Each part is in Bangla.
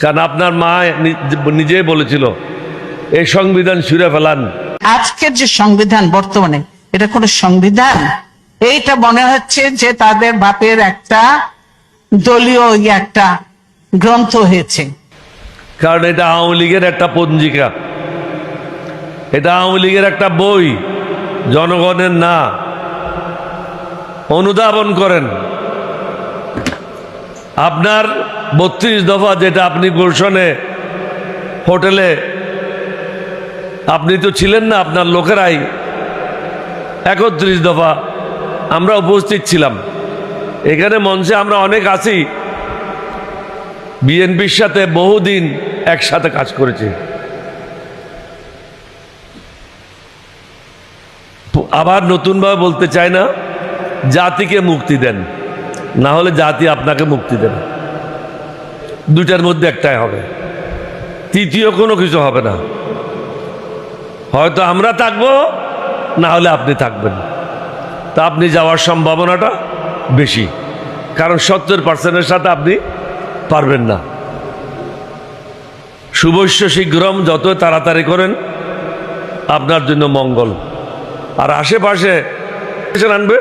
কারণ আপনার মা নিজেই বলেছিল এই সংবিধান ছুঁড়ে ফেলান। আজকের যে সংবিধান বর্তমানে, এটা কোনো সংবিধান? এইটা মনে হচ্ছে যে তাদের বাপের একটা দলীয় একটা গ্রন্থ হয়েছে। কারণ এটা আওয়ামী লীগের একটা পঞ্জিকা, এটা আওয়ামী লীগের একটা বই, জনগণের না। অনুধাবন করেন। আপনার 32 দফা যেটা আপনি গুলশনে হোটেলে, আপনি তো ছিলেন না, আপনার লোকেরাই 31 দফা আমরা উপস্থিত ছিলাম। এখানে মঞ্চে আমরা অনেক আছি, বিএনপির সাথে বহুদিন একসাথে কাজ করেছি। আবার নতুনভাবে বলতে চাই না, জাতিকে মুক্তি দেন, না হলে জাতি আপনাকে মুক্তি দেবে। দুইটার মধ্যে একটাই হবে, তৃতীয় কোনো কিছু হবে না। হয়তো আমরা থাকবো, না হলে আপনি থাকবেন। তা আপনি যাওয়ার সম্ভাবনাটা বেশি, কারণ 70% সাথে আপনি পারবেন না। শুভস্য শীঘ্রম, যত তাড়াতাড়ি করেন আপনার জন্য মঙ্গল। আর আশেপাশে আনবে,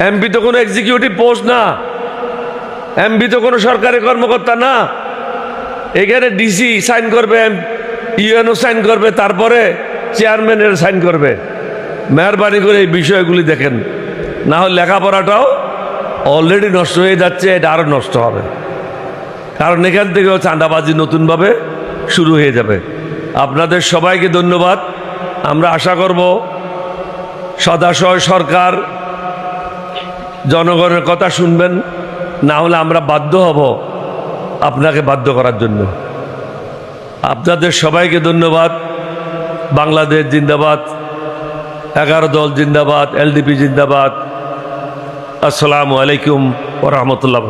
এমপি তো কোনো এক্সিকিউটিভ পোস্ট না, এমপি তো কোনো সরকারি কর্মকর্তা না। এখানে ডিসি সাইন করবে, ইউএনও সাইন করবে, তারপরে চেয়ারম্যানের সাইন করবে। মেহরবানি করে এই বিষয়গুলি দেখেন, না হলে লেখাপড়াটাও অলরেডি নষ্ট হয়ে যাচ্ছে, এটা আরও নষ্ট হবে। কারণ এখান থেকেও চাঁদাবাজি নতুনভাবে শুরু হয়ে যাবে। আপনাদের সবাইকে ধন্যবাদ। আমরা আশা করব সদাশয় সরকার জনগণের কথা শুনবেন, না হলে আমরা বাধ্য হব আপনাকে বাধ্য করার জন্য। আপনাদের সবাইকে ধন্যবাদ। বাংলাদেশ জিন্দাবাদ, 11 দল জিন্দাবাদ, এলডিপি জিন্দাবাদ। আসসালামু আলাইকুম ওয়া রাহমাতুল্লাহ।